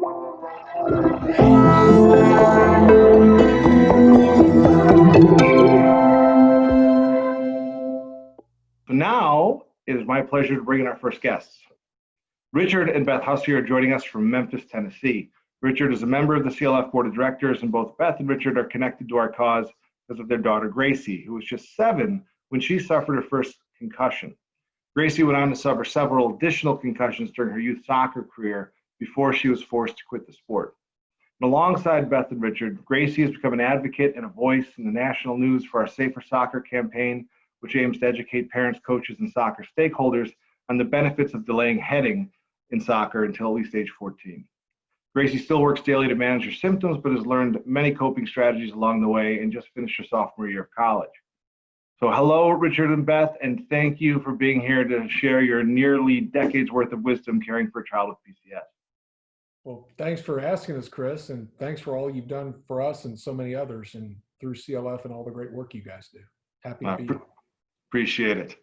So now it is my pleasure to bring in our first guests. Richard and Beth Hussey are joining us from Memphis, Tennessee. Richard is a member of the CLF Board of Directors, and both Beth and Richard are connected to our cause because of their daughter, Gracie, who was just 7 when she suffered her first concussion. Gracie went on to suffer several additional concussions during her youth soccer career before she was forced to quit the sport. And alongside Beth and Richard, Gracie has become an advocate and a voice in the national news for our Safer Soccer campaign, which aims to educate parents, coaches, and soccer stakeholders on the benefits of delaying heading in soccer until at least age 14. Gracie still works daily to manage her symptoms, but has learned many coping strategies along the way and just finished her sophomore year of college. So hello, Richard and Beth, and thank you for being here to share your nearly decade's worth of wisdom caring for a child with PCS. Well, thanks for asking us, Chris, and thanks for all you've done for us and so many others and through CLF and all the great work you guys do. Happy to be here. Appreciate it.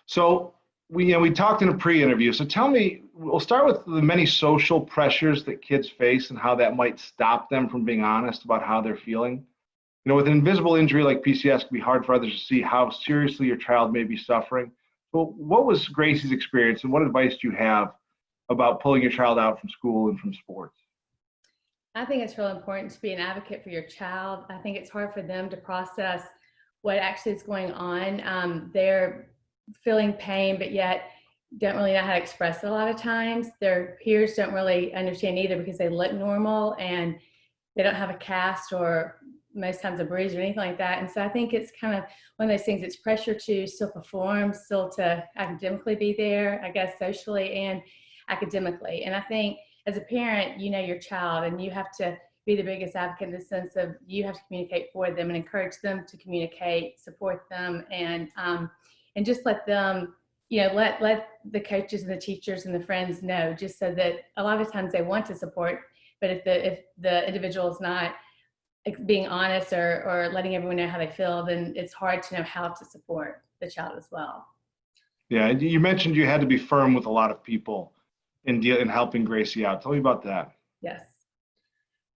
So we talked in a pre-interview. So tell me, we'll start with the many social pressures that kids face and how that might stop them from being honest about how they're feeling. You know, with an invisible injury like PCS, it can be hard for others to see how seriously your child may be suffering. Well, what was Gracie's experience, and what advice do you have about pulling your child out from school and from sports? I think it's really important to be an advocate for your child. I think it's hard for them to process what actually is going on. They're feeling pain, but yet don't really know how to express it a lot of times. Their peers don't really understand either because they look normal and they don't have a cast or most times a bruise or anything like that. And so I think it's kind of one of those things, it's pressure to still perform, still to academically be there, I guess socially and academically. And I think as a parent, you know your child and you have to be the biggest advocate in the sense of you have to communicate for them and encourage them to communicate, support them, and just let them, you know, let the coaches and the teachers and the friends know, just so that a lot of times they want to support, but if the individual is not being honest or letting everyone know how they feel, then it's hard to know how to support the child as well. Yeah, and you mentioned you had to be firm with a lot of people in helping Gracie out. Tell me about that. Yes.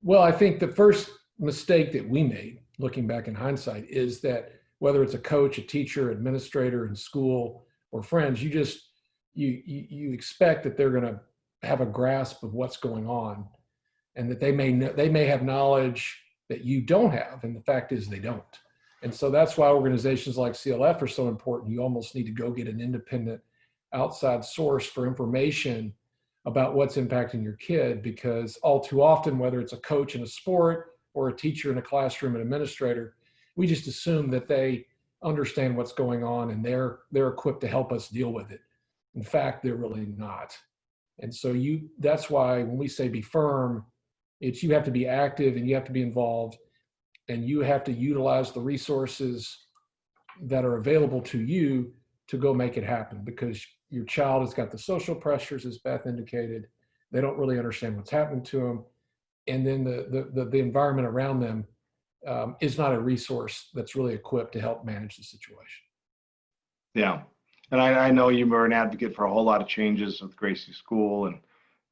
Well, I think the first mistake that we made, looking back in hindsight, is that whether it's a coach, a teacher, administrator in school, or friends, you expect that they're going to have a grasp of what's going on, and that they may have knowledge that you don't have, and the fact is they don't. And so that's why organizations like CLF are so important. You almost need to go get an independent outside source for information about what's impacting your kid, because all too often, whether it's a coach in a sport or a teacher in a classroom, an administrator, we just assume that they understand what's going on and they're equipped to help us deal with it. In fact, they're really not. And so that's why when we say be firm, it's you have to be active and you have to be involved and you have to utilize the resources that are available to you to go make it happen, because your child has got the social pressures, as Beth indicated. They don't really understand what's happening to them. And then the environment around them is not a resource that's really equipped to help manage the situation. Yeah. And I know you were an advocate for a whole lot of changes with Gracie's school and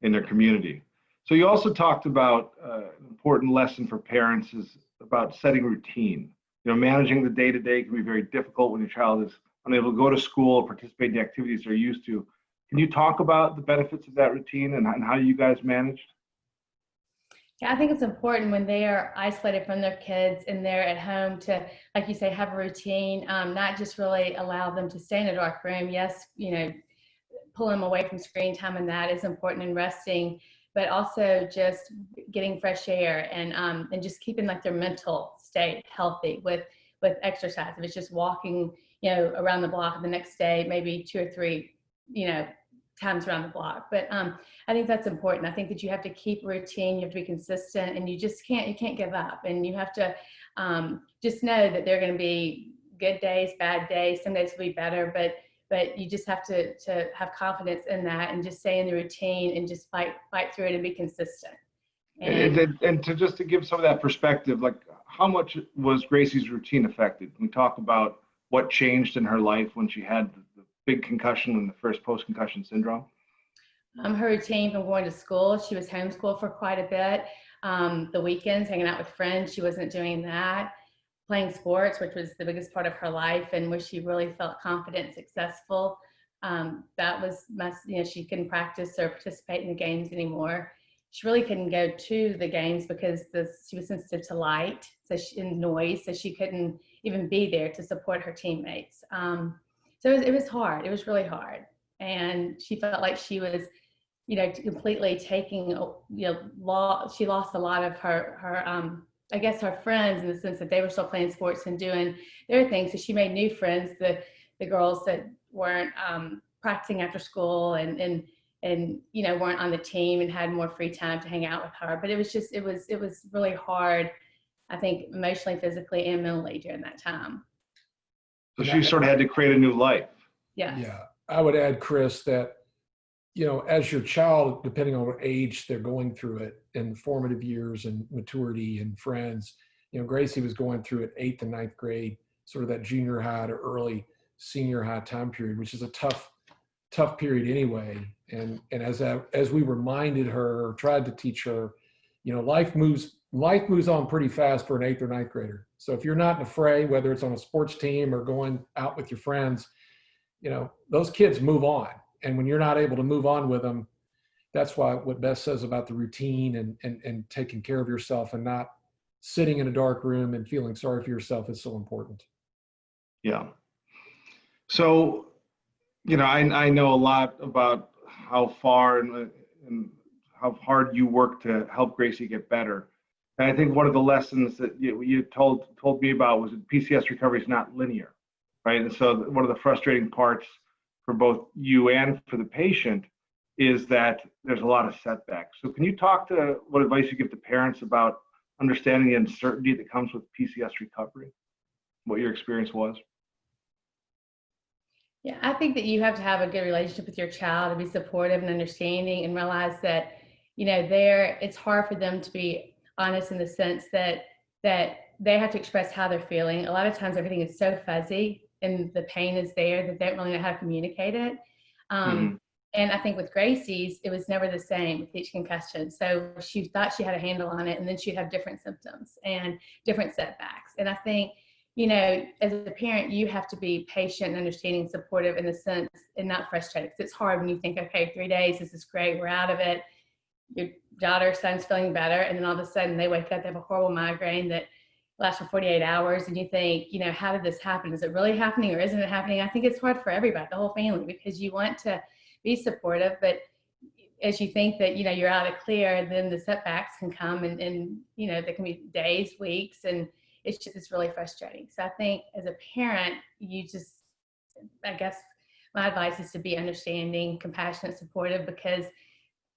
in their community. So you also talked about an important lesson for parents is about setting routine. You know, managing the day-to-day can be very difficult when your child is unable to go to school or participate in the activities they're used to. Can you talk about the benefits of that routine and how you guys managed? Yeah, I think it's important when they are isolated from their kids and they're at home to, like you say, have a routine, not just really allow them to stay in a dark room. Yes, you know, pull them away from screen time, and that is important in resting, but also just getting fresh air and just keeping like their mental state healthy with exercise. If it's just walking, you know, around the block, the next day, maybe 2 or 3, you know, times around the block. But I think that's important. I think that you have to keep routine, you have to be consistent, and you can't give up. And you have to just know that there are going to be good days, bad days. Some days will be better, but you just have to have confidence in that and just stay in the routine and just fight through it and be consistent. And to give some of that perspective, like how much was Gracie's routine affected? Can we talk about what changed in her life when she had the big concussion and the first post-concussion syndrome? Her routine from going to school, she was homeschooled for quite a bit. The weekends, hanging out with friends, she wasn't doing that. Playing sports, which was the biggest part of her life and where she really felt confident and successful. That was, she couldn't practice or participate in the games anymore. She really couldn't go to the games because she was sensitive to light and noise, so she couldn't even be there to support her teammates. So it was hard. It was really hard. And she felt like she was, completely taking, she lost a lot of her I guess her friends, in the sense that they were still playing sports and doing their things. So she made new friends, the girls that weren't practicing after school and weren't on the team and had more free time to hang out with her. But it was really hard, I think, emotionally, physically, and mentally during that time. So she sort of had to create a new life. Yes. Yeah. I would add, Chris, that, as your child, depending on what age they're going through it in formative years and maturity and friends, Gracie was going through it 8th and 9th grade, sort of that junior high to early senior high time period, which is a tough period anyway. And as we reminded her, or tried to teach her, life moves on pretty fast for an 8th or 9th grader. So if you're not in a fray, whether it's on a sports team or going out with your friends, those kids move on. And when you're not able to move on with them, that's why what Beth says about the routine and taking care of yourself and not sitting in a dark room and feeling sorry for yourself is so important. Yeah. So, I know a lot about how far and how hard you work to help Gracie get better. And I think one of the lessons that you told me about was that PCS recovery is not linear, right? And so one of the frustrating parts for both you and for the patient is that there's a lot of setbacks. So can you talk to what advice you give to parents about understanding the uncertainty that comes with PCS recovery, what your experience was? Yeah, I think that you have to have a good relationship with your child and be supportive and understanding, and realize that, it's hard for them to be honest, in the sense that they have to express how they're feeling. A lot of times everything is so fuzzy and the pain is there that they don't really know how to communicate it. And I think with Gracie's, it was never the same with each concussion. So she thought she had a handle on it, and then she'd have different symptoms and different setbacks. And I think, as a parent, you have to be patient and understanding, supportive in the sense, and not frustrated. Because it's hard when you think, okay, 3 days, this is great, we're out of it. Your daughter, son's feeling better, and then all of a sudden they wake up, they have a horrible migraine that lasts for 48 hours, and you think, how did this happen? Is it really happening or isn't it happening? I think it's hard for everybody, the whole family, because you want to be supportive, but as you think that, you're out of clear, then the setbacks can come, and there can be days, weeks, and it's really frustrating. So I think as a parent, I guess my advice is to be understanding, compassionate, supportive, because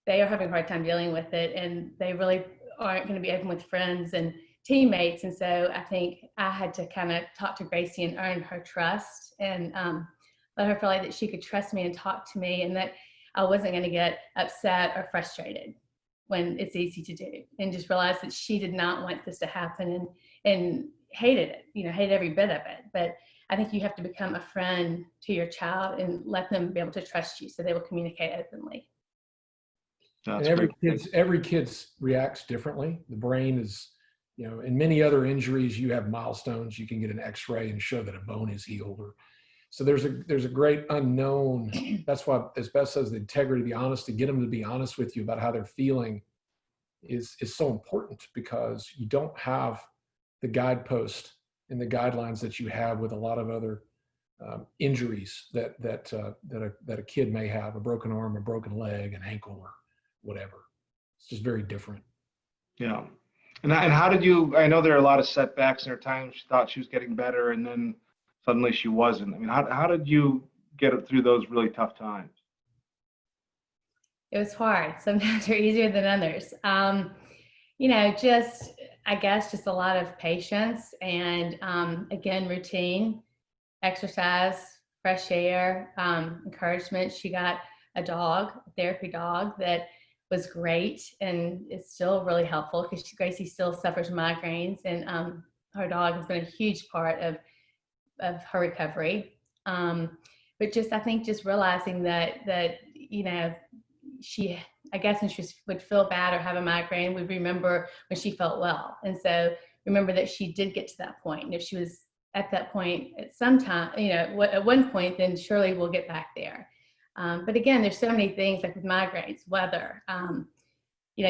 they are having a hard time dealing with it, and they really aren't going to be open with friends and teammates. And so I think I had to kind of talk to Gracie and earn her trust, and let her feel like that she could trust me and talk to me, and that I wasn't going to get upset or frustrated when it's easy to do, and just realize that she did not want this to happen, and hated it, hated every bit of it. But I think you have to become a friend to your child and let them be able to trust you, so they will communicate openly. And every kid's reacts differently. The brain is, in many other injuries, you have milestones. You can get an X-ray and show that a bone is healed, so there's a great unknown. That's why, as Beth says, the integrity, the honesty, get them to be honest with you about how they're feeling is so important, because you don't have the guidepost and the guidelines that you have with a lot of other injuries that a kid may have, a broken arm, a broken leg, an ankle, or whatever. It's just very different. Yeah. And how did you, I know there are a lot of setbacks, and there are times she thought she was getting better and then suddenly she wasn't. I mean, how did you get through those really tough times? It was hard. Sometimes they're easier than others. I guess just a lot of patience, and again, routine, exercise, fresh air, encouragement. She got a therapy dog that was great, and it's still really helpful, because Gracie still suffers migraines, and her dog has been a huge part of her recovery. But I think just realizing that I guess when would feel bad or have a migraine, would remember when she felt well. And so remember that she did get to that point. And if she was at that point at some time, at one point, then surely we'll get back there. But again, there's so many things like with migraines, weather,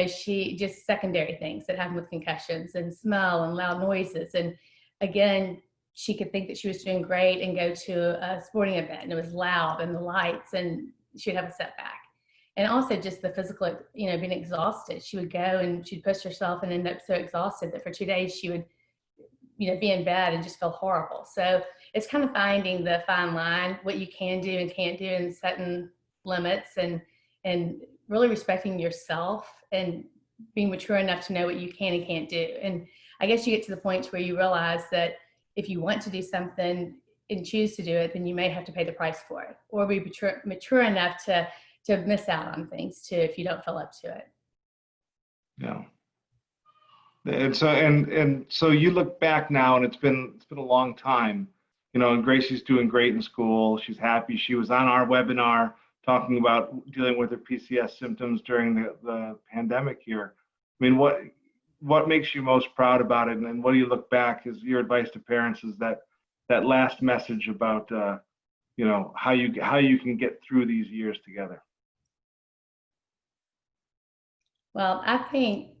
she just secondary things that happen with concussions and smell and loud noises. And again, she could think that she was doing great and go to a sporting event and it was loud and the lights and she'd have a setback. And also just the physical, being exhausted. She would go and she'd push herself and end up so exhausted that for 2 days she would, be in bed and just feel horrible. So it's kind of finding the fine line, what you can do and can't do, and setting limits and really respecting yourself and being mature enough to know what you can and can't do. And I guess you get to the point where you realize that if you want to do something and choose to do it, then you may have to pay the price for it, or be mature enough to miss out on things too if you don't feel up to it. Yeah. And so you look back now, and it's been a long time, and Gracie's doing great in school. She's happy. She was on our webinar talking about dealing with her PCS symptoms during the pandemic here. I mean, what makes you most proud about it, and what do you look back as your advice to parents is that last message about how you can get through these years together? Well, I think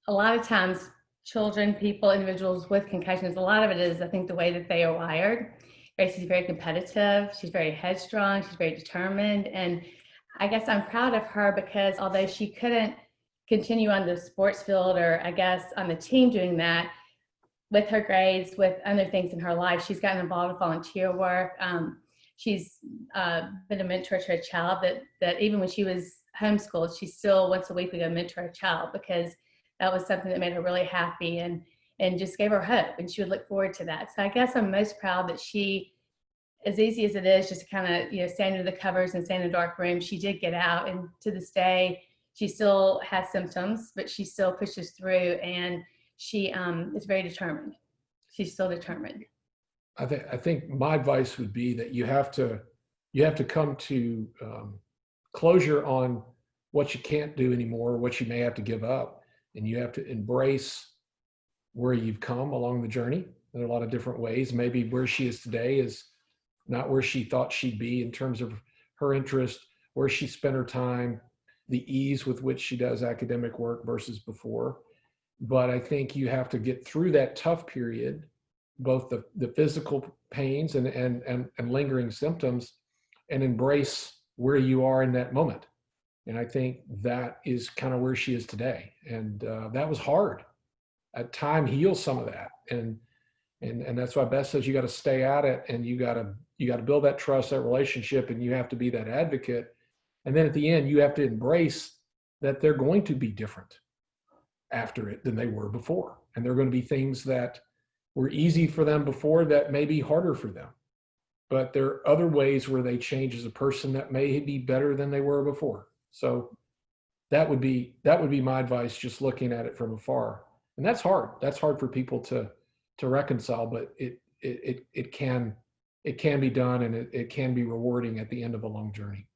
a lot of times children, people, individuals with concussions, a lot of it is, I think, the way that they are wired. Gracie's very competitive. She's very headstrong. She's very determined. And I guess I'm proud of her because although she couldn't continue on the sports field or I guess on the team doing that, with her grades, with other things in her life, she's gotten involved with volunteer work. She's been a mentor to a child that even when she was homeschooled, she still once a week would go mentor a child because that was something that made her really happy and just gave her hope, and she would look forward to that. So I guess I'm most proud that she, as easy as it is just to kind of stand under the covers and stay in a dark room, she did get out, and to this day she still has symptoms, but she still pushes through, and she is very determined. She's still determined. I think my advice would be that you have to come to closure on what you can't do anymore, what you may have to give up, and you have to embrace where you've come along the journey. There are a lot of different ways. Maybe where she is today is not where she thought she'd be in terms of her interest, where she spent her time, the ease with which she does academic work versus before. But I think you have to get through that tough period, both the physical pains and lingering symptoms, and embrace where you are in that moment. And I think that is kind of where she is today. And that was hard. Time heals some of that. And that's why Beth says you got to stay at it, and you got to build that trust, that relationship, and you have to be that advocate. And then at the end, you have to embrace that they're going to be different after it than they were before. And there are going to be things that were easy for them before that may be harder for them. But there are other ways where they change as a person that may be better than they were before. So that would be my advice, just looking at it from afar. And that's hard. That's hard for people to reconcile, but it can be done, and it can be rewarding at the end of a long journey.